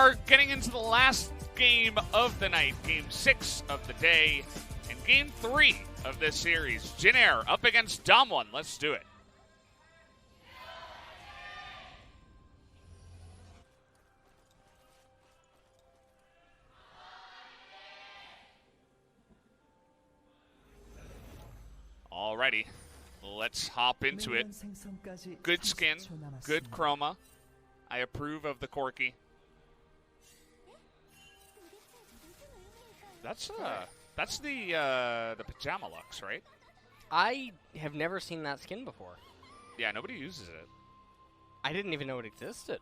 are getting into the last game of the night, game 6 of the day, and game 3 of this series. Jin Air up against DAMWON. Let's do it. Alrighty, let's hop into it. Good skin, good chroma. I approve of the Corki. That's the pajama lux, right? I have never seen that skin before. Yeah, nobody uses it. I didn't even know it existed.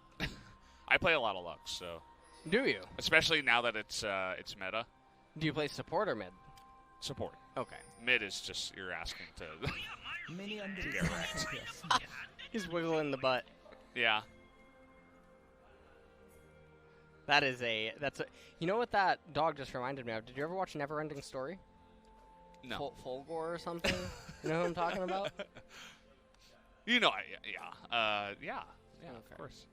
I play a lot of lux, so. Do you? Especially now that it's meta. Do you play support or mid? Support. Okay. Mid is just you're asking to get wrecked. He's wiggling the butt. Yeah. That's a. You know what that dog just reminded me of? Did you ever watch Neverending Story? No. Fulgore or something? You know who I'm talking about? You know, yeah, Okay. of course.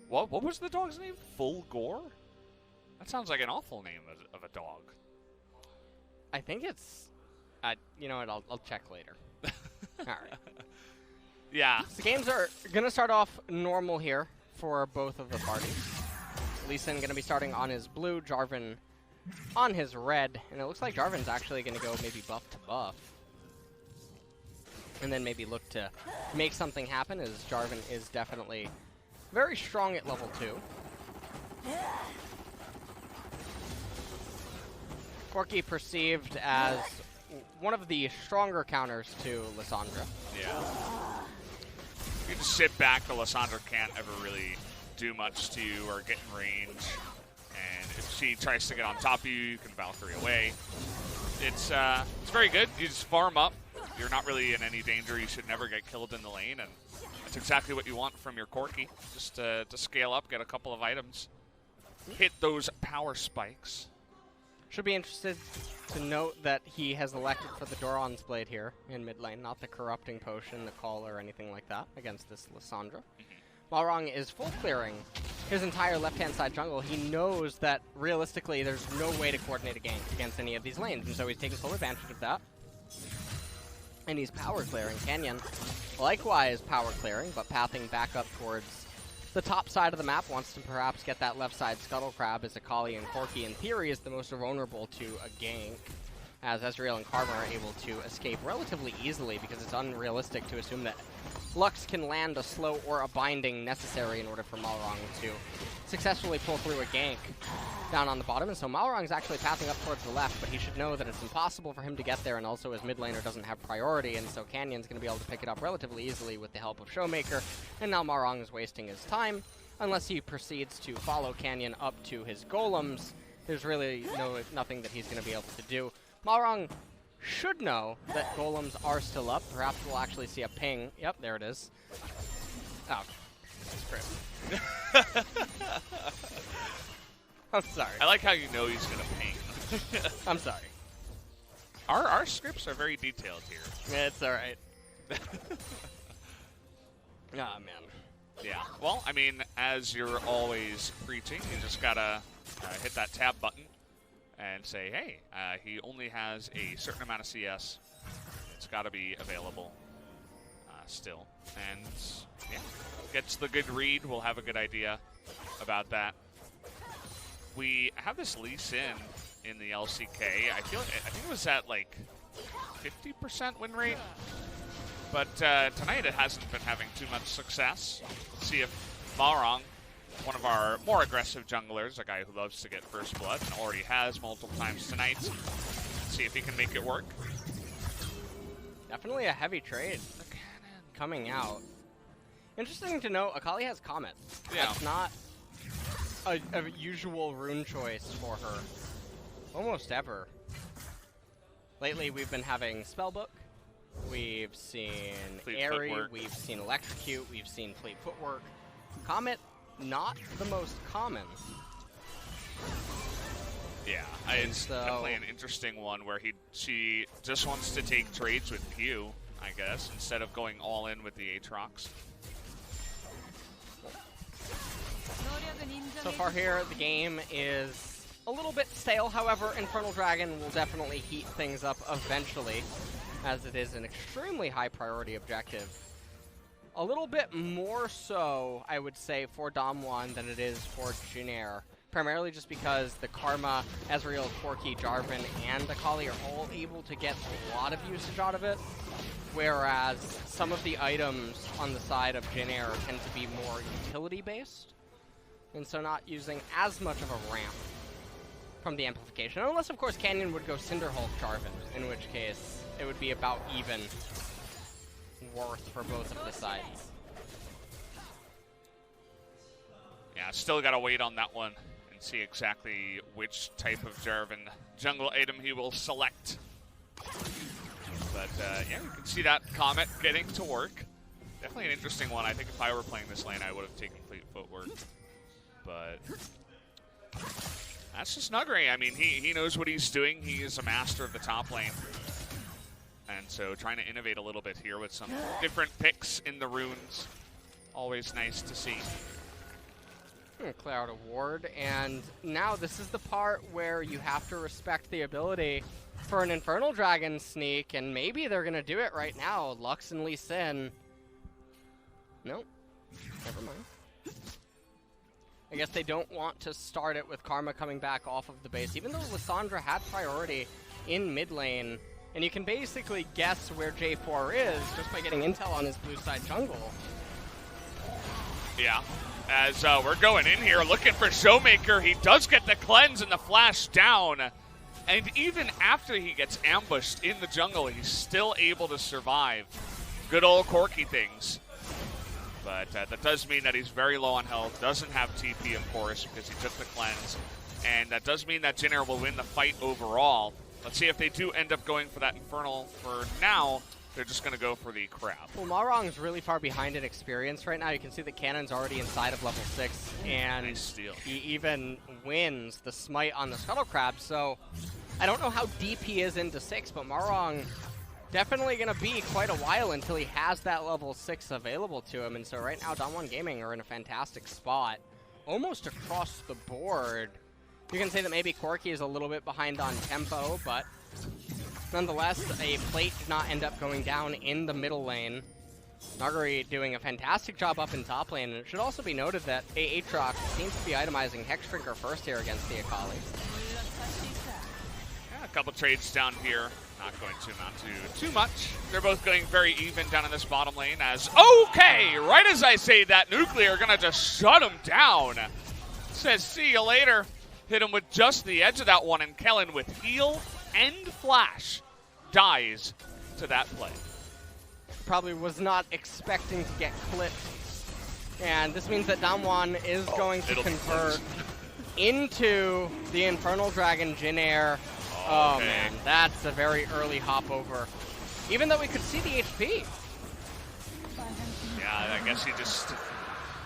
What was the dog's name? Fulgore? That sounds like an awful name of a dog. I think it's. You know what? I'll check later. All right. Yeah. So games are going to start off normal here for both of the parties. Lee Sin going to be starting on his blue, Jarvan on his red, and it looks like Jarvan's actually going to go maybe buff to buff. And then maybe look to make something happen, as Jarvan is definitely very strong at level 2. Corki perceived as one of the stronger counters to Lissandra. Yeah. You just sit back, the Lissandra can't ever really do much to you or get in range. And if she tries to get on top of you, you can Valkyrie away. It's very good. You just farm up. You're not really in any danger. You should never get killed in the lane, and that's exactly what you want from your Corki. Just to scale up, get a couple of items, hit those power spikes. Should be interested to note that he has elected for the Doran's Blade here in mid lane, not the Corrupting Potion, the Call, or anything like that against this Lissandra. Malrang is full clearing his entire left-hand side jungle. He knows that realistically there's no way to coordinate a gank against any of these lanes, and so he's taking full advantage of that. And he's power clearing. Canyon likewise power clearing, but pathing back up towards the top side of the map, wants to perhaps get that left side Scuttle Crab, as Akali and Corki in theory is the most vulnerable to a gank, as Ezreal and Karma are able to escape relatively easily because it's unrealistic to assume that Lux can land a slow or a binding necessary in order for Malrang to successfully pull through a gank down on the bottom. And so Malrang's actually pathing up towards the left, but he should know that it's impossible for him to get there, and also his mid laner doesn't have priority, and so Canyon's going to be able to pick it up relatively easily with the help of ShowMaker, and now Malrang is wasting his time. Unless he proceeds to follow Canyon up to his golems, there's really nothing that he's going to be able to do. Malrang should know that golems are still up. Perhaps we'll actually see a ping. Yep, there it is. Oh, script. I'm sorry. I like how you know he's going to ping. I'm sorry. Our scripts are very detailed here. Yeah, it's all right. Ah, man. Yeah. Well, I mean, as you're always preaching, you just got to hit that tab button and say, hey, he only has a certain amount of CS. It's got to be available still. And, yeah, gets the good read. We'll have a good idea about that. We have this Lee Sin in the LCK. I think it was at, like, 50% win rate. But tonight it hasn't been having too much success. Let's see if Malrang, one of our more aggressive junglers, a guy who loves to get first blood and already has multiple times tonight, see if he can make it work. Definitely a heavy trade coming out. Interesting to note, Akali has Comet. Yeah. That's not a usual rune choice for her. Almost ever. Lately we've been having Spellbook. We've seen Fleet Airy, Footwork. we've seen Electrocute, we've seen Fleet Footwork. Comet, not the most common. Yeah, it's definitely an interesting one where she just wants to take trades with Q, I guess, instead of going all in with the Aatrox. So far here, the game is a little bit stale. However, Infernal Dragon will definitely heat things up eventually, as it is an extremely high priority objective. A little bit more so, I would say, for DAMWON than it is for Jin Air. Primarily just because the Karma, Ezreal, Corki, Jarvan, and Akali are all able to get a lot of usage out of it, whereas some of the items on the side of Jin Air tend to be more utility-based, and so not using as much of a ramp from the amplification. Unless, of course, Canyon would go Cinderhulk Jarvan, in which case it would be about even worth for both of the sides. Yeah, still gotta wait on that one and see exactly which type of Jarvan jungle item he will select. But yeah, you can see that Comet getting to work. Definitely an interesting one. I think if I were playing this lane, I would have taken Fleet Footwork. But that's just Nuguri. I mean, he knows what he's doing. He is a master of the top lane. And so trying to innovate a little bit here with some different picks in the runes. Always nice to see. Clear out a ward, and now this is the part where you have to respect the ability for an Infernal Dragon sneak, and maybe they're going to do it right now. Lux and Lee Sin. Nope. Never mind. I guess they don't want to start it with Karma coming back off of the base, even though Lissandra had priority in mid lane. And you can basically guess where J4 is just by getting intel on his blue side jungle. Yeah, as we're going in here looking for ShowMaker, he does get the cleanse and the flash down. And even after he gets ambushed in the jungle, he's still able to survive. Good old Corki things. But that does mean that he's very low on health, doesn't have TP, of course, because he took the cleanse. And that does mean that Jin Air will win the fight overall. Let's see if they do end up going for that Infernal. For now, they're just going to go for the crab. Well, Malrang's really far behind in experience right now. You can see the cannon's already inside of level 6, and nice steal. He even wins the smite on the Scuttle Crab, so I don't know how deep he is into 6, but Malrang definitely going to be quite a while until he has that level 6 available to him, and so right now DAMWON Gaming are in a fantastic spot, almost across the board. You can say that maybe Corki is a little bit behind on tempo, but nonetheless, a plate did not end up going down in the middle lane. Nuguri doing a fantastic job up in top lane, and it should also be noted that Aatrox seems to be itemizing Hexdrinker first here against the Akali. Yeah, a couple trades down here. Not going to amount to too much. They're both going very even down in this bottom lane as, okay, right as I say that, Nuclear are going to just shut him down. Says, see you later. Hit him with just the edge of that one, and Kellin with heal and flash dies to that play. Probably was not expecting to get clipped. And this means that DAMWON is going to convert into the Infernal Dragon Jin Air. Oh okay. Man, that's a very early hop over. Even though we could see the HP. Yeah, I guess he just...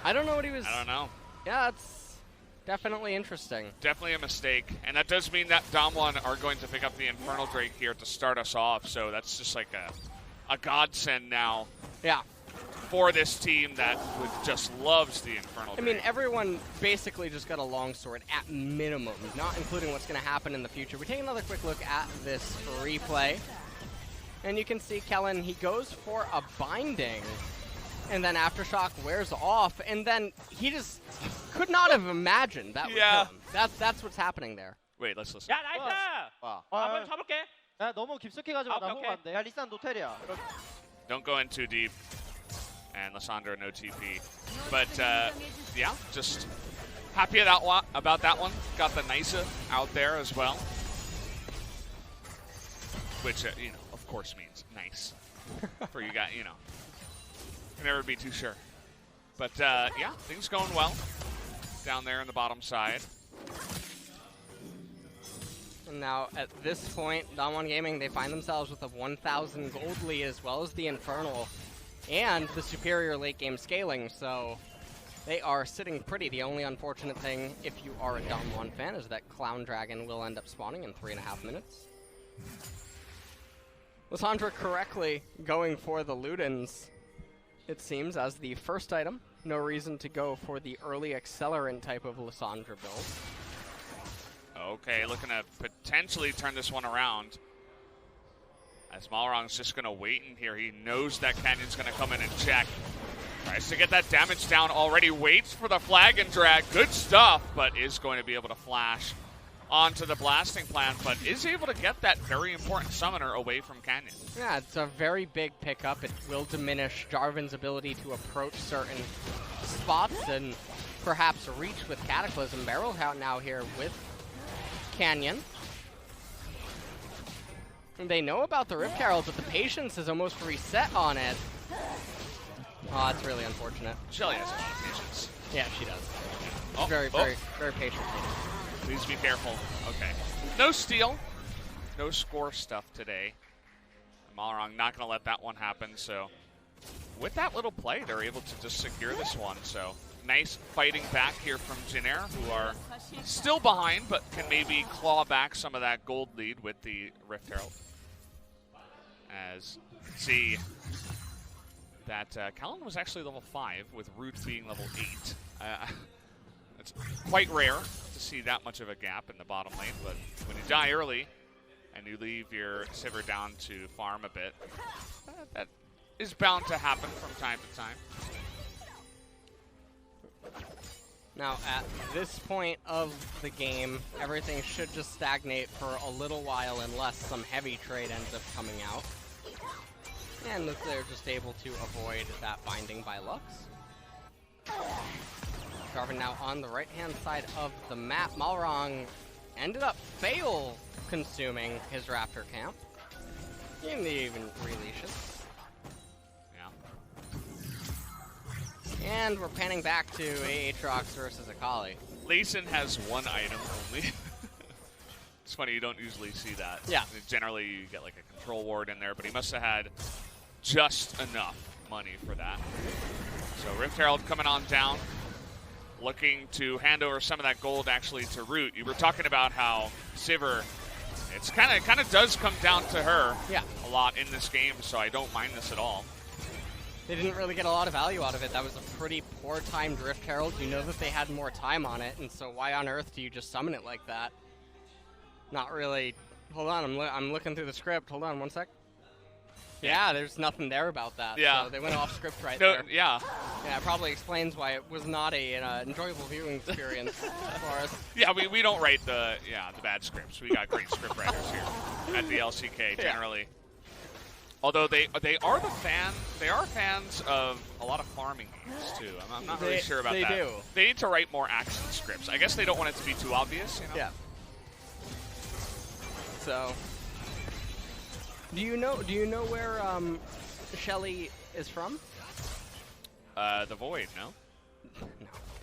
I don't know what he was... I don't know. Yeah, it's definitely interesting. Definitely a mistake. And that does mean that DAMWON are going to pick up the Infernal Drake here to start us off. So that's just like a godsend now. Yeah. For this team that just loves the Infernal Drake. I mean, everyone basically just got a longsword at minimum, not including what's going to happen in the future. We take another quick look at this replay. And you can see Kellin, he goes for a binding. And then Aftershock wears off, and then he just could not have imagined that would kill him. That's what's happening there. Wait, let's listen. 야 나이스! 한번 잡을게. 야 너무 깊숙이 가지 마. 나 호응 안 돼. 야 리산 노텔이야. Don't go in too deep. And Lissandra, no TP. But, yeah, just happy about that one. Got the Nisa out there as well. Which, you know, of course means nice. For you guys, you know. Can never be too sure. But, yeah, things going well down there in the bottom side. And now, at this point, DAMWON Gaming, they find themselves with a 1,000 gold lead as well as the Infernal and the superior late game scaling, so they are sitting pretty. The only unfortunate thing, if you are a DAMWON fan, is that Clown Dragon will end up spawning in 3.5 minutes. Lissandra correctly going for the Ludens, it seems, as the first item no reason to go for the early accelerant type of Lissandra build. Okay, looking to potentially turn this one around. As Malrang's just going to wait in here. He knows that Canyon's going to come in and check. Tries to get that damage down already. Waits for the flag and drag. Good stuff, but is going to be able to flash onto the blasting plan, but is able to get that very important summoner away from Canyon. Yeah, it's a very big pickup. It will diminish Jarvan's ability to approach certain spots and perhaps reach with Cataclysm. BeryL out now here with Canyon. And they know about the Rift Herald, but the patience is almost reset on it. Oh, that's really unfortunate. Shelly has a lot of patience. Yeah, she does. Oh, Very patient. Please be careful. Okay. No steal. No score stuff today. Malrang not going to let that one happen, so with that little play, they're able to just secure this one. So nice fighting back here from Jin Air, who are still behind, but can maybe claw back some of that gold lead with the Rift Herald. As see that Kellin was actually level 5, with Root being level 8. It's quite rare to see that much of a gap in the bottom lane, but when you die early and you leave your Sivir down to farm a bit, that is bound to happen from time to time. Now, at this point of the game, everything should just stagnate for a little while unless some heavy trade ends up coming out. And they're just able to avoid that binding by Lux. Jarvan now on the right-hand side of the map. Malrang ended up fail consuming his Raptor camp. He didn't even release it. Yeah. And we're panning back to Aatrox versus Akali. Lee Sin has one item only. It's funny, you don't usually see that. Yeah. Generally, you get like a control ward in there, but he must have had just enough money for that. So Rift Herald coming on down, looking to hand over some of that gold actually to Root. You were talking about how Sivir, it's kind of does come down to her a lot in this game, so I don't mind this at all. They didn't really get a lot of value out of it. That was a pretty poor timed Rift Herald. You know that they had more time on it, and so why on earth do you just summon it like that? Not really. Hold on, I'm looking through the script. Hold on one sec. Yeah, there's nothing there about that. Yeah. So they went off script right there. Yeah. Yeah, it probably explains why it was not an enjoyable viewing experience for us. Yeah, we don't write the bad scripts. We got great script writers here at the LCK generally. Yeah. Although they are fans of a lot of farming games too. I'm not really sure about that. They do. They need to write more action scripts. I guess they don't want it to be too obvious, you know? Yeah. So, do you know where Shelly is from? The Void, no? No.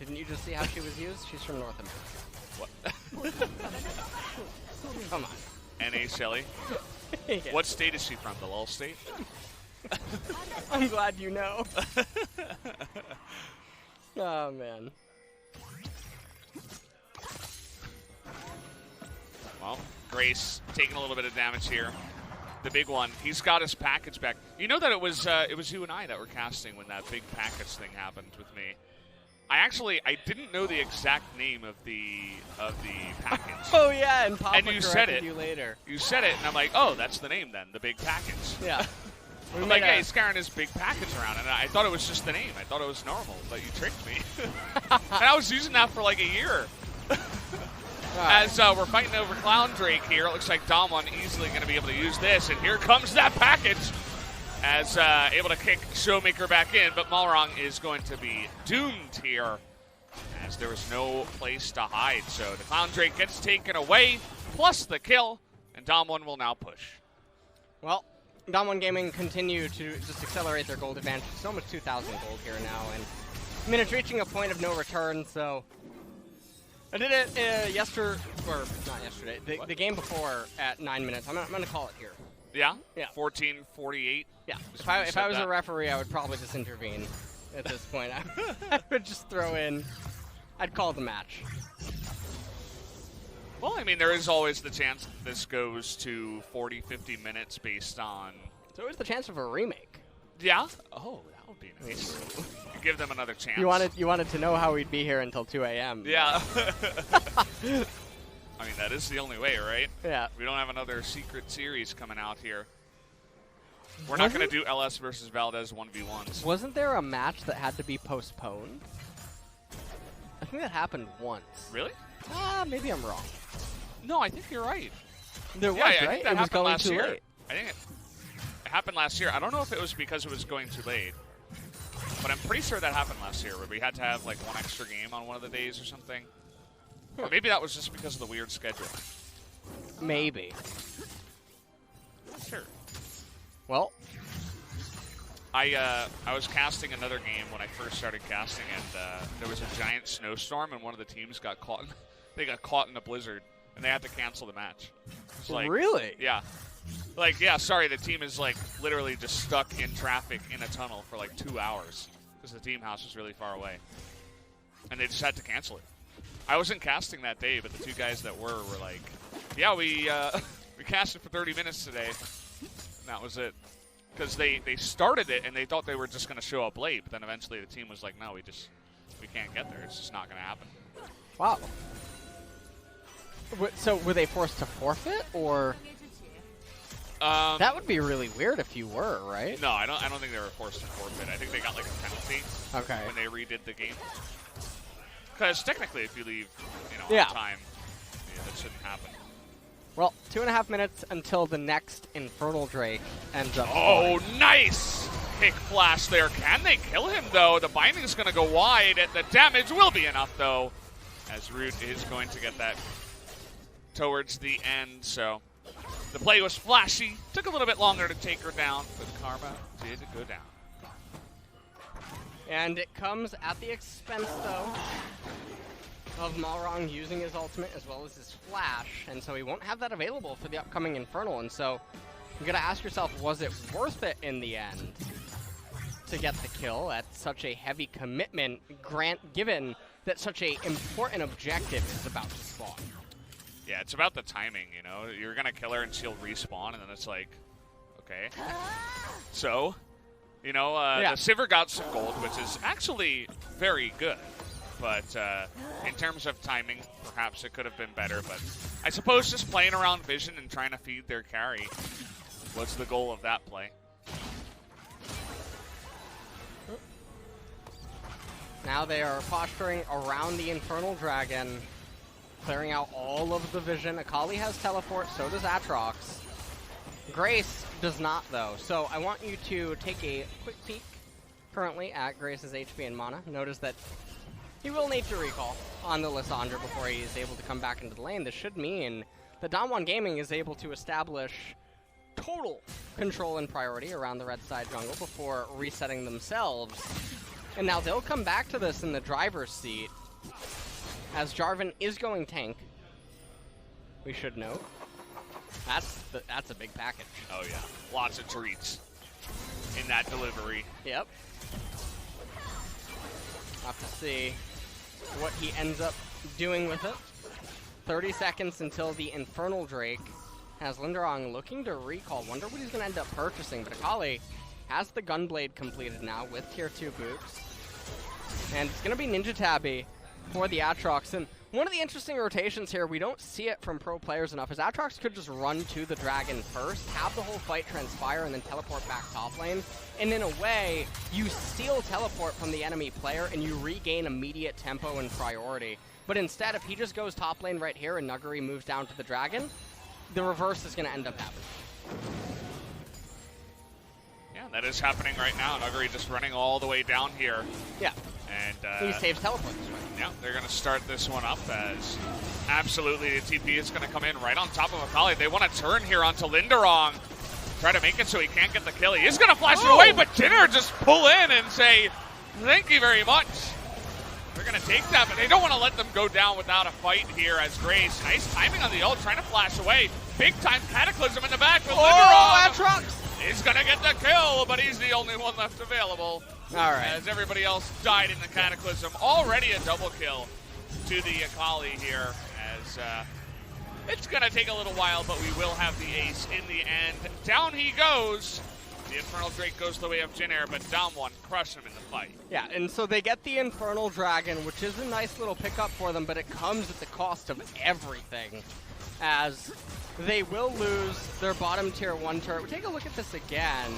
Didn't you just see how she was used? She's from North America. What? Come on. N.A. Shelly? Yeah. What state is she from? The LOL state? I'm glad you know. Oh, man. Well, Grace taking a little bit of damage here. The big one, he's got his package back. You know that it was you and I that were casting when that big package thing happened with me. I didn't know the exact name of the package. Oh yeah, and Papa you said it. You later. You said it, and I'm like, oh, that's the name then, the big package. Yeah. I'm like, hey, he's carrying his big package around, and I thought it was just the name. I thought it was normal, but you tricked me. And I was using that for like a year. As we're fighting over Clown Drake here, it looks like DAMWON easily going to be able to use this, and here comes that package. As able to kick ShowMaker back in, but Malrang is going to be doomed here, as there was no place to hide. So the Clown Drake gets taken away, plus the kill, and DAMWON will now push. Well, DAMWON Gaming continue to just accelerate their gold advantage. It's almost 2,000 gold here now, and I mean, it's reaching a point of no return, so I did it not yesterday, the game before at 9 minutes. I'm going to call it here. Yeah? Yeah. 14:48. Yeah. If I was a referee, I would probably just intervene at this point. I would just throw in. I'd call the match. Well, I mean, there is always the chance that this goes to 40, 50 minutes based on... So there's the chance of a remake. Yeah? Oh, that would be nice. Give them another chance. You wanted to know how we'd be here until 2 a.m. Yeah. I mean, that is the only way, right? Yeah. We don't have another secret series coming out here. We're not going to do LS versus Valdez 1v1s. Wasn't there a match that had to be postponed? I think that happened once. Really? Maybe I'm wrong. No, I think you're right. There was, I right? think that It was happened going last too year. late. I think it happened last year. I don't know if it was because it was going too late, but I'm pretty sure that happened last year where we had to have like one extra game on one of the days or something. Or maybe that was just because of the weird schedule. Maybe. Sure. Well, I was casting another game when I first started casting, and there was a giant snowstorm, and one of the teams got caught. They got caught in a blizzard, and they had to cancel the match. It's like, really? Yeah. Like, yeah, sorry, the team is like literally just stuck in traffic in a tunnel for like 2 hours because the team house was really far away, and they just had to cancel it. I wasn't casting that day, but the two guys that were like, yeah, we casted for 30 minutes today, and that was it. Because they started it, and they thought they were just going to show up late, but then eventually the team was like, no, we can't get there. It's just not going to happen. Wow. So were they forced to forfeit, or? That would be really weird if you were, right? No, I don't think they were forced to forfeit. I think they got like a penalty when they redid the game. Because technically, if you leave, on time, that shouldn't happen. Well, 2.5 minutes until the next Infernal Drake ends up. Oh, nice kick flash there. Can they kill him, though? The binding's going to go wide. The damage will be enough, though, as Root is going to get that towards the end. So the play was flashy. Took a little bit longer to take her down, but Karma did go down. And it comes at the expense, though, of Malrang using his ultimate as well as his flash, and so he won't have that available for the upcoming Infernal, and so you gotta ask yourself, was it worth it in the end to get the kill at such a heavy commitment, given that such a important objective is about to spawn? Yeah, it's about the timing, You're gonna kill her and she'll respawn, and then it's like, okay. So, the Sivir got some gold, which is actually very good. But in terms of timing, perhaps it could have been better. But I suppose just playing around vision and trying to feed their carry was the goal of that play. Now they are posturing around the Infernal Dragon, clearing out all of the vision. Akali has teleport, so does Aatrox. Grace does not, though. So I want you to take a quick peek currently at Grace's HP and mana. Notice that he will need to recall on the Lissandra before he is able to come back into the lane. This should mean that DAMWON Gaming is able to establish total control and priority around the red side jungle before resetting themselves. And now they'll come back to this in the driver's seat, as Jarvan is going tank. We should note. That's a big package. Oh yeah, lots of treats in that delivery. Yep. Have to see what he ends up doing with it. 30 seconds until the Infernal Drake has Lindarang looking to recall. Wonder what he's going to end up purchasing, but Akali has the Gunblade completed now with tier 2 boots. And it's going to be Ninja Tabby for the Aatrox. And one of the interesting rotations here, we don't see it from pro players enough, is Aatrox could just run to the dragon first, have the whole fight transpire, and then teleport back top lane. And in a way, you steal teleport from the enemy player, and you regain immediate tempo and priority. But instead, if he just goes top lane right here and Nuguri moves down to the dragon, the reverse is going to end up happening. Yeah, that is happening right now. Nuguri just running all the way down here. Yeah. And he saves teleport this way. Yeah, they're going to start this one up as absolutely the TP is going to come in right on top of Akali. They want to turn here onto Lindarang. Try to make it so he can't get the kill. He is going to flash it away, but Jin Air just pull in and say, thank you very much. They're going to take that, but they don't want to let them go down without a fight here as Grace. Nice timing on the ult, trying to flash away. Big time Cataclysm in the back with Lindarang. Aatrox! He's going to get the kill, but he's the only one left available. All right. As everybody else died in the Cataclysm. Already a double kill to the Akali here. As it's going to take a little while, but we will have the ace in the end. Down he goes. The Infernal Drake goes the way of Jin Air, but DAMWON crush him in the fight. Yeah, and so they get the Infernal Dragon, which is a nice little pickup for them, but it comes at the cost of everything, as they will lose their bottom tier 1 turret. We take a look at this again,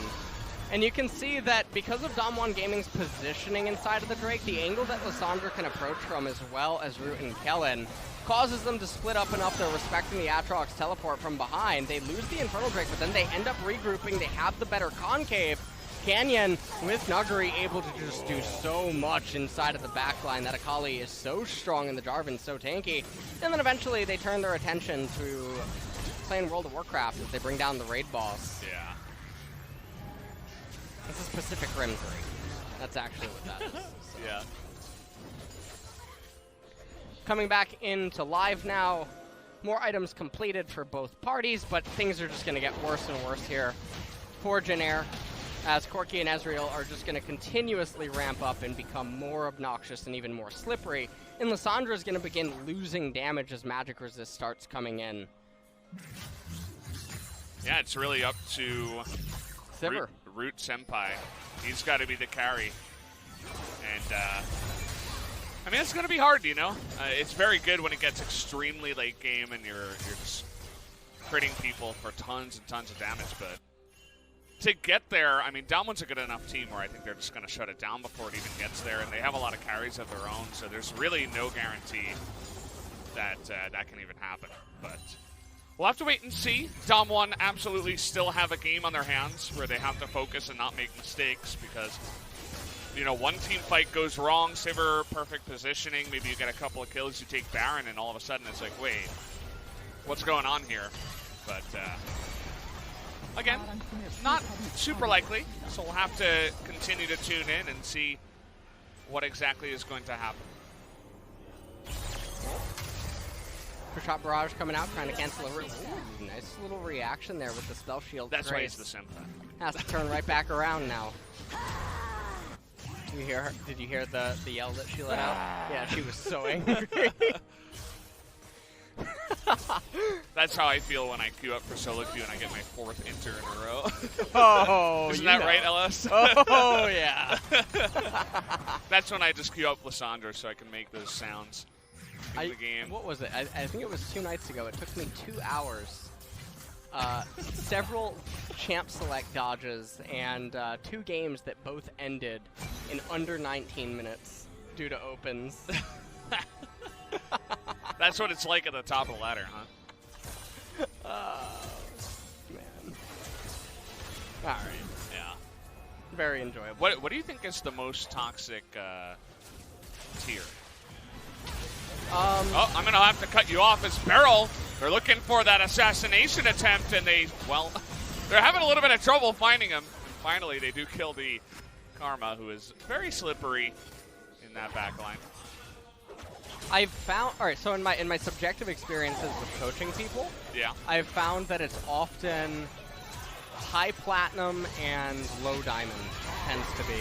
and you can see that because of DAMWON Gaming's positioning inside of the Drake, the angle that Lissandra can approach from, as well as Root and Kellin, causes them to split up enough. They're respecting the Aatrox teleport from behind. They lose the Infernal Drake, but then they end up regrouping. They have the better concave. Canyon with Nuguri able to just do so much inside of the backline. That Akali is so strong and the Jarvan's so tanky. And then eventually they turn their attention to playing World of Warcraft as they bring down the raid boss. Yeah. This is Pacific Rim 3. That's actually what that is. So. Yeah. Coming back into live now. More items completed for both parties, but things are just going to get worse and worse here for Jin Air, as Corki and Ezreal are just going to continuously ramp up and become more obnoxious and even more slippery. And Lissandra is going to begin losing damage as magic resist starts coming in. Yeah, it's really up to Sivir. Root Senpai. He's got to be the carry. And, I mean, it's going to be hard, you know? It's very good when it gets extremely late game and you're just critting people for tons and tons of damage, but to get there, I mean, DAMWON's a good enough team where I think they're just going to shut it down before it even gets there, and they have a lot of carries of their own, so there's really no guarantee that that can even happen. But we'll have to wait and see. DAMWON absolutely still have a game on their hands where they have to focus and not make mistakes because, you know, one team fight goes wrong, Sivir perfect positioning, maybe you get a couple of kills, you take Baron, and all of a sudden it's like, wait, what's going on here? But, again, not super likely, so we'll have to continue to tune in and see what exactly is going to happen. Shot Barrage coming out, trying to cancel over. Ooh, nice little reaction there with the spell shield. That's why he's Grace the Senpai. has to turn right back around now. Did you hear her? Did you hear the yell that she let out? Yeah, she was so angry. That's how I feel when I queue up for solo queue and I get my 4th inter in a row. Oh, Isn't that right, LS? Oh, yeah. That's when I just queue up Lissandra so I can make those sounds in the game. What was it? I think it was 2 nights ago. It took me 2 hours. Several champ select dodges and 2 games that both ended in under 19 minutes due to opens. That's what it's like at the top of the ladder, huh? Oh, man. All right. Yeah. Very enjoyable. What do you think is the most toxic tier? Oh, I'm going to have to cut you off as BeryL. They're looking for that assassination attempt, and they're having a little bit of trouble finding him. Finally, they do kill the Karma, who is very slippery in that back line. I've found, all right, so in my subjective experiences with coaching people, yeah, I've found that it's often high platinum and low diamond tends to be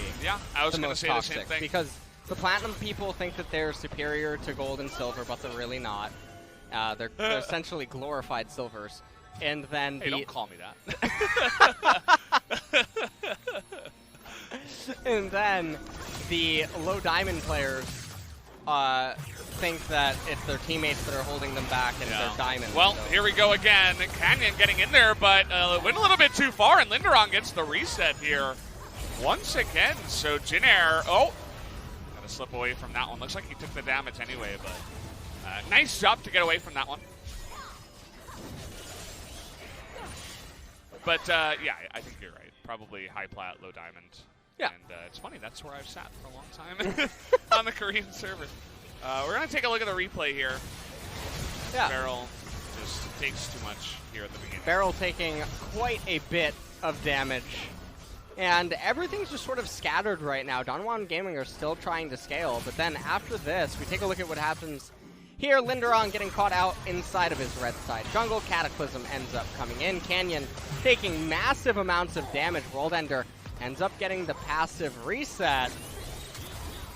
I was the going to most say toxic, the same thing. because the platinum people think that they're superior to gold and silver, but they're really not. They're essentially glorified silvers. And then hey, don't call me that. and then the low diamond players think that it's their teammates that are holding them back and they're diamond. Well, so. here we go again. Canyon getting in there, but went a little bit too far, and Lindarang gets the reset here once again. So Jin Air, gotta slip away from that one. Looks like he took the damage anyway, but nice job to get away from that one. But yeah, I think you're right. Probably high plat, low diamond. Yeah. And it's funny, that's where I've sat for a long time on the Korean server. We're going to take a look at the replay here. Yeah. BeryL just takes too much here at the beginning. BeryL taking quite a bit of damage. And everything's just sort of scattered right now. DAMWON Gaming are still trying to scale, but then after this, we take a look at what happens here. Lindarang getting caught out inside of his red side jungle. Cataclysm ends up coming in. Canyon taking massive amounts of damage. World Ender ends up getting the passive reset.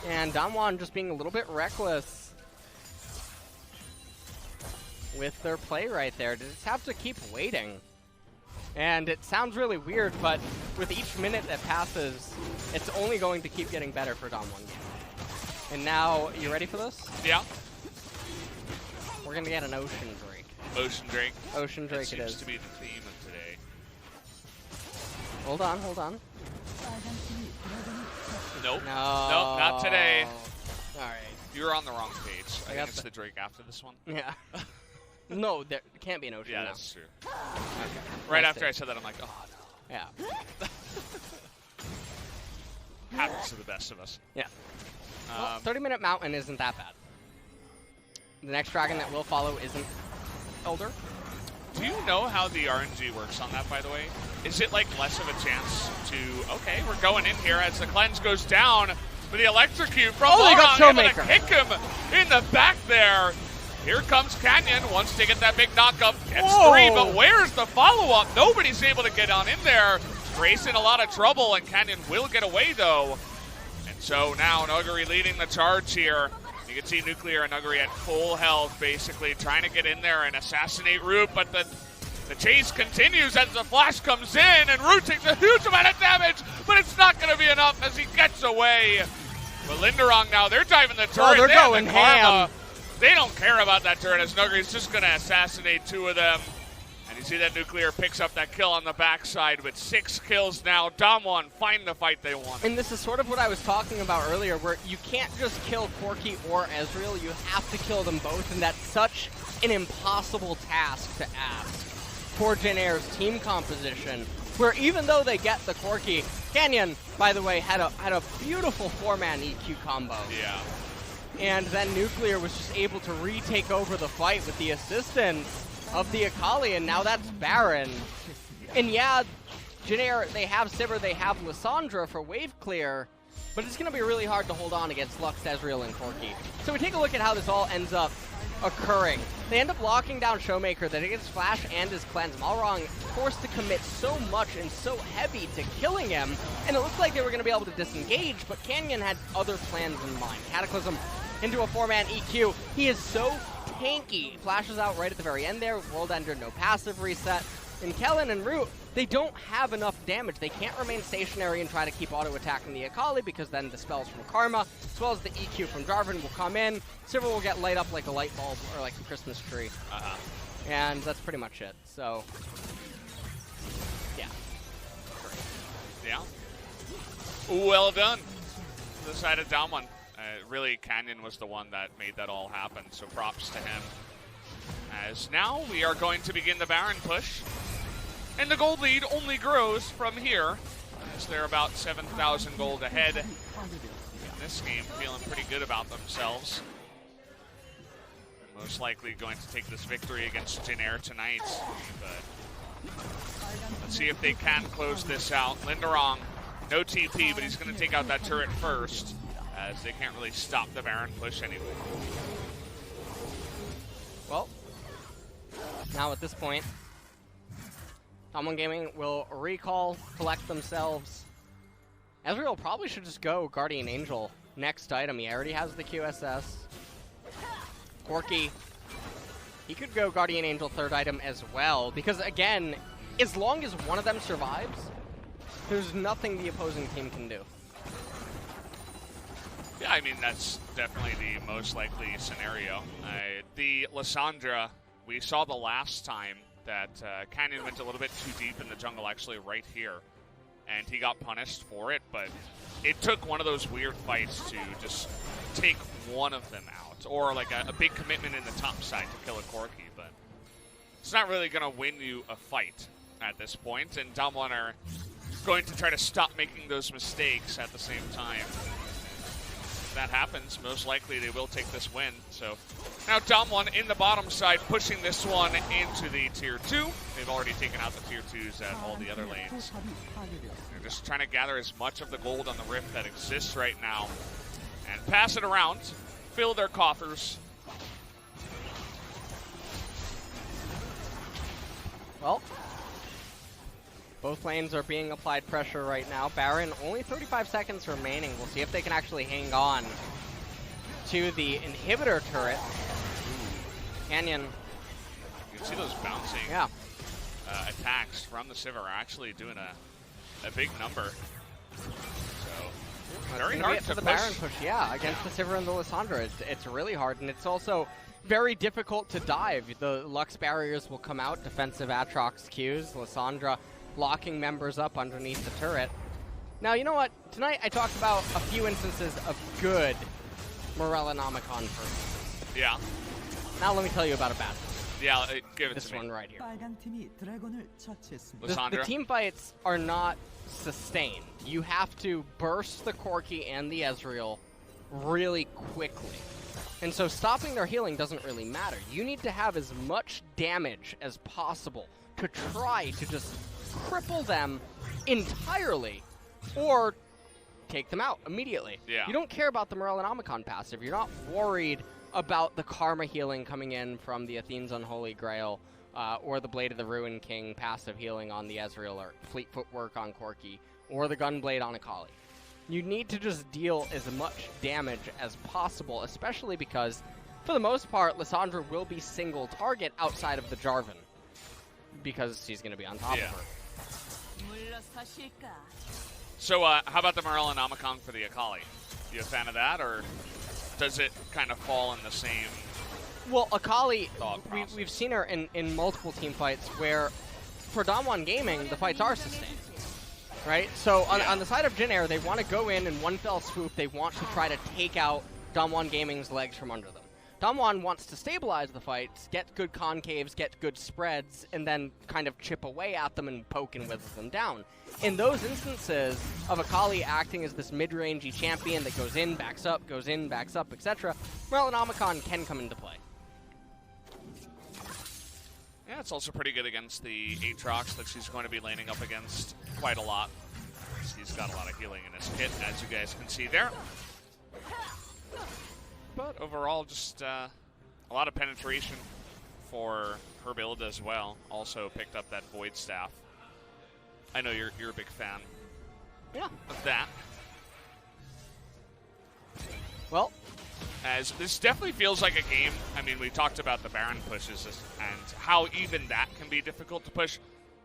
And DAMWON just being a little bit reckless with their play right there. They just have to keep waiting. And it sounds really weird, but with each minute that passes, it's only going to keep getting better for DAMWON. And now, you ready for this? Yeah. We're gonna get an Ocean Drake. Ocean Drake. Ocean Drake it is. Seems to be the theme of today. Hold on, hold on. Nope. No. Nope, not today. Alright. You were on the wrong page. I think got it's the Drake after this one. Yeah. No, there can't be an Ocean Yeah, now. that's true. Okay. Right Let's after see. I said that, I'm like, oh no. Yeah. Happens to the best of us. Yeah. Well, 30-minute mountain isn't that bad. The next dragon that will follow isn't Elder. Do you know how the RNG works on that, by the way? Is it like less of a chance to, okay, we're going in here as the cleanse goes down with the electrocute from they got Malrang, able to ShowMaker. kick him in the back there. Here comes Canyon, wants to get that big knockup, gets three, but where's the follow-up? Nobody's able to get on in there. Grace in a lot of trouble, and Canyon will get away, though. And so now Nuguri leading the charge here. You can see Nuclear and Nuguri at full health, basically trying to get in there and assassinate Root, but the chase continues as the flash comes in, and Root takes a huge amount of damage, but it's not going to be enough as he gets away. But Lindarang now, they're diving the turret. They're They have going the karma. ham. They don't care about that turret as Nuguri's just going to assassinate two of them. And you see that Nuclear picks up that kill on the backside with 6 kills now. DAMWON find the fight they want. And this is sort of what I was talking about earlier, where you can't just kill Corki or Ezreal, you have to kill them both, and that's such an impossible task to ask for Jin Air's team composition, where even though they get the Corki, Canyon, by the way, had a beautiful 4-man EQ combo. Yeah. And then Nuclear was just able to retake over the fight with the assistance of the Akali, and now that's Baron. And yeah, Jin Air, they have Sivir, they have Lissandra for wave clear, but it's going to be really hard to hold on against Lux, Ezreal, and Corki. So we take a look at how this all ends up occurring. They end up locking down ShowMaker, that gets Flash and his cleanse. Malrang forced to commit so much and so heavy to killing him, and it looked like they were going to be able to disengage, but Canyon had other plans in mind. Cataclysm into a 4-man EQ. He is so tanky. Flashes out right at the very end there. World Ender, no passive reset. And Kellin and Root, they don't have enough damage. They can't remain stationary and try to keep auto-attacking the Akali, because then the spells from Karma, as well as the EQ from Jarvan, will come in. Sivir will get light up like a light bulb or like a Christmas tree. And that's pretty much it. So, yeah. Yeah. Well done. The side of DAMWON. Really, Canyon was the one that made that all happen, so props to him. As now we are going to begin the Baron push, and the gold lead only grows from here, as they're about 7,000 gold ahead in this game, feeling pretty good about themselves. And most likely going to take this victory against Jin Air tonight, but let's see if they can close this out. Lindarang, no TP, but he's going to take out that turret first, as they can't really stop the Baron push anyway. Well, now at this point, DAMWON Gaming will recall, collect themselves. Ezreal probably should just go Guardian Angel next item. He already has the QSS. Corki, he could go Guardian Angel third item as well, because again, as long as one of them survives, there's nothing the opposing team can do. Yeah, I mean, that's definitely the most likely scenario. The Lissandra, we saw the last time that Canyon went a little bit too deep in the jungle, actually right here, and he got punished for it, but it took one of those weird fights to just take one of them out, or like a big commitment in the top side to kill a Corki, but it's not really going to win you a fight at this point, and DAMWON are going to try to stop making those mistakes at the same time. That happens, most likely they will take this win. So now DAMWON in the bottom side, pushing this one into the tier 2. They've already taken out the tier 2s at all the other lanes. They're just trying to gather as much of the gold on the rift that exists right now and pass it around, fill their coffers. Well, both lanes are being applied pressure right now. Baron, only 35 seconds remaining. We'll see if they can actually hang on to the inhibitor turret. Canyon. You can see those bouncing. Yeah. attacks from the Sivir are actually doing a big number. So very hard to the push. Baron push, yeah, against the Sivir and the Lissandra. It's really hard, and it's also very difficult to dive. The Lux barriers will come out, defensive Aatrox Qs, Lissandra locking members up underneath the turret. Now, you know what? Tonight I talked about a few instances of good Morellonomicon versus. Yeah. Now let me tell you about a bad one. Yeah, give it This to me. one right here. Lissandra. The team fights are not sustained. You have to burst the Corki and the Ezreal really quickly. And so stopping their healing doesn't really matter. You need to have as much damage as possible to try to just cripple them entirely or take them out immediately. Yeah. You don't care about the Morellonomicon passive. You're not worried about the Karma healing coming in from the Athene's Unholy Grail or the Blade of the Ruin King passive healing on the Ezreal or Fleet Footwork on Corki or the Gunblade on Akali. You need to just deal as much damage as possible, especially because, for the most part, Lissandra will be single target outside of the Jarvan because she's going to be on top of her. So how about the Morellonomicon for the Akali? You a fan of that, or does it kind of fall in the same? Well, Akali, thought process? we've seen her in multiple team fights where, for DAMWON Gaming, the fights are sustained. Right? So on the side of Jin Air, they want to go in one fell swoop. They want to try to take out DAMWON Gaming's legs from under them. DAMWON wants to stabilize the fights, get good concaves, get good spreads, and then kind of chip away at them and poke and wither them down. In those instances of Akali acting as this mid-rangey champion that goes in, backs up, etc., Morellonomicon can come into play. Yeah, it's also pretty good against the Aatrox that she's going to be laning up against quite a lot. He's got a lot of healing in his kit, as you guys can see there. But overall, just a lot of penetration for her build as well. Also picked up that Void Staff. I know you're a big fan of that. Well, as this definitely feels like a game. I mean, we talked about the Baron pushes and how even that can be difficult to push.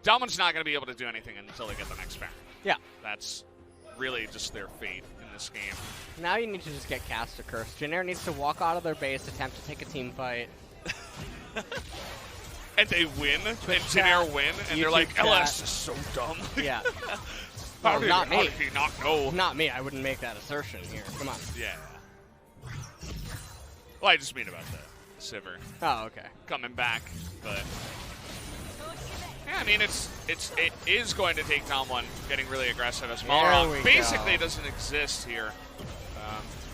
DAMWON's not going to be able to do anything until they get the next Baron. Yeah. That's really just their fate in this game. Now you need to just get cast a curse. Jin Air needs to walk out of their base, attempt to take a team fight. And they win, and Jin Air win, and they're like, LS is so dumb. Yeah. How Well, not me. How did he not know? Not me. I wouldn't make that assertion here. Come on. Yeah. Well, I just mean about the Sivir Oh, okay. coming back, but yeah, I mean it is going to take DAMWON getting really aggressive as Malrang basically doesn't exist here.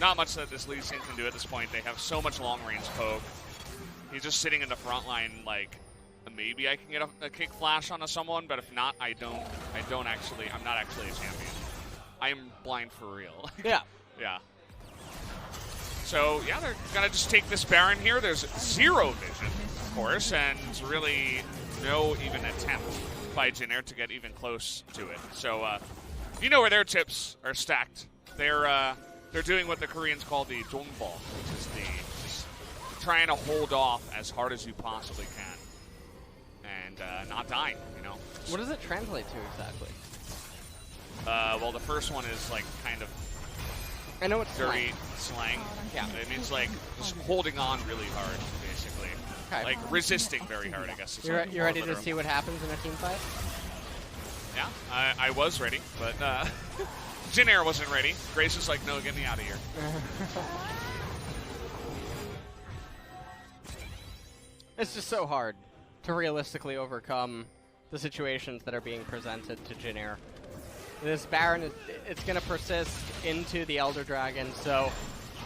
Not much that this Lee Sin can do at this point. They have so much long range poke. He's just sitting in the front line like maybe I can get a kick flash onto someone, but if not, I'm not actually a champion. I'm blind for real. Yeah. Yeah. So, yeah, they're going to just take this Baron here. There's zero vision, of course, and really no even attempt by Jin Air to get even close to it. So, you know where their chips are stacked. They're doing what the Koreans call the dongball, which is just trying to hold off as hard as you possibly can and not dying, you know. What does it translate to exactly? Well, the first one is, like, kind of I know it's dirty slang. Yeah. It means like just holding on really hard, basically. Okay. Like resisting very hard, I guess. You're ready to see what happens in a team fight? Yeah, I was ready, but Jin Air wasn't ready. Grace is like, no, get me out of here. It's just so hard to realistically overcome the situations that are being presented to Jin Air. This Baron, it's going to persist into the Elder Dragon, so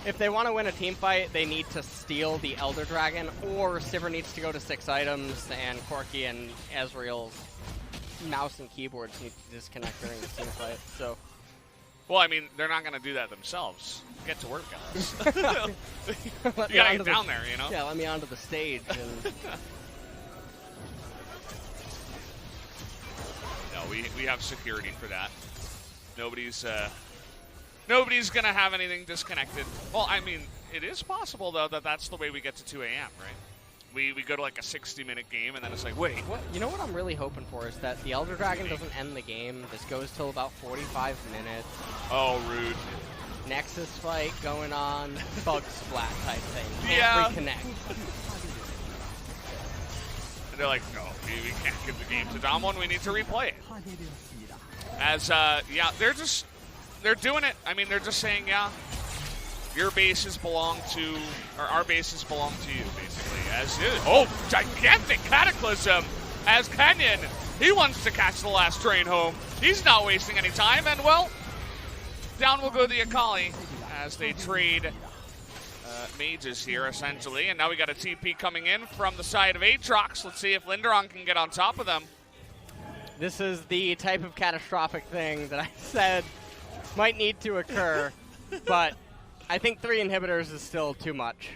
if they want to win a team fight, they need to steal the Elder Dragon, or Sivir needs to go to 6 items, and Corki and Ezreal's mouse and keyboards need to disconnect during the team fight, so... Well, I mean, they're not going to do that themselves. Get to work, guys. You got to get down there, you know? Yeah, let me onto the stage and... No, we have security for that. Nobody's going to have anything disconnected. Well, I mean, it is possible, though, that that's the way we get to 2 a.m., right? we go to like a 60-minute game, and then it's like, wait, what? You know what I'm really hoping for is that the Elder Dragon doesn't end the game. This goes till about 45 minutes. Oh, rude. Nexus fight going on, bug splat type thing. Yeah. Can't reconnect. And they're like, no, we can't give the game to DAMWON. We need to replay it. As, yeah, they're doing it. I mean, they're just saying, yeah, your bases belong to, or our bases belong to you, basically. As oh, gigantic cataclysm as Kenyon, he wants to catch the last train home. He's not wasting any time, and well, down will go the Akali as they trade mages here, essentially. And now we got a TP coming in from the side of Aatrox. Let's see if Lindarang can get on top of them. This is the type of catastrophic thing that I said might need to occur, but I think 3 inhibitors is still too much.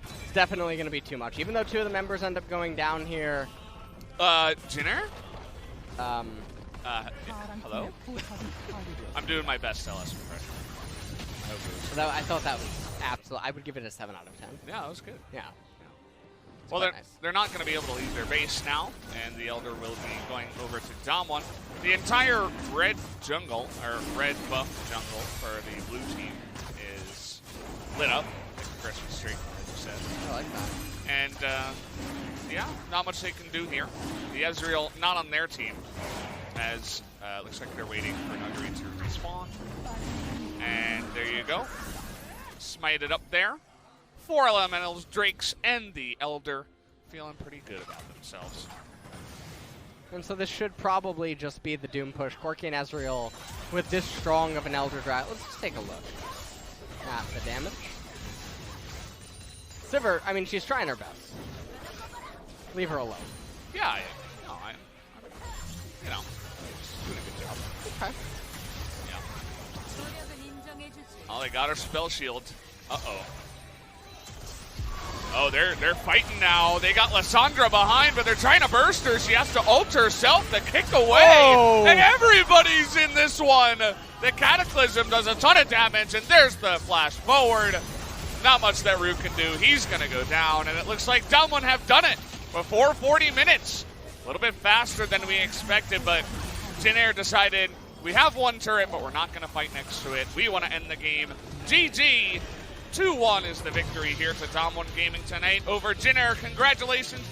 It's definitely going to be too much. Even though 2 of the members end up going down here. Jin Air? Hello? I'm doing my best LS impression. I thought that was absolute. I would give it a 7 out of 10. Yeah, that was good. Yeah. Well, they're not going to be able to leave their base now, and the Elder will be going over to DAMWON. The entire red jungle, or red buff jungle for the blue team is lit up, like a Christmas tree, as you said. I like that. And, yeah, not much they can do here. The Ezreal, not on their team, as looks like they're waiting for Nuguri to respawn. And there you go. Smite it up there. 4 elementals, Drakes, and the Elder feeling pretty good about themselves. And so this should probably just be the Doom push. Corki and Ezreal with this strong of an Elder Dragon. Let's just take a look at the damage. Sivir, I mean, she's trying her best. Leave her alone. Yeah, no, I'm you know, doing a good job. Okay. Yeah. Oh, they got her spell shield. Uh-oh. Oh, they're fighting now. They got Lissandra behind, but they're trying to burst her. She has to ult herself to kick away. Oh. And everybody's in this one. The Cataclysm does a ton of damage, and there's the flash forward. Not much that Root can do. He's going to go down, and it looks like DAMWON have done it before 40 minutes. A little bit faster than we expected, but Jin Air decided we have 1 turret, but we're not going to fight next to it. We want to end the game. GG. 2-1 is the victory here to DAMWON Gaming tonight over Jin Air. Congratulations.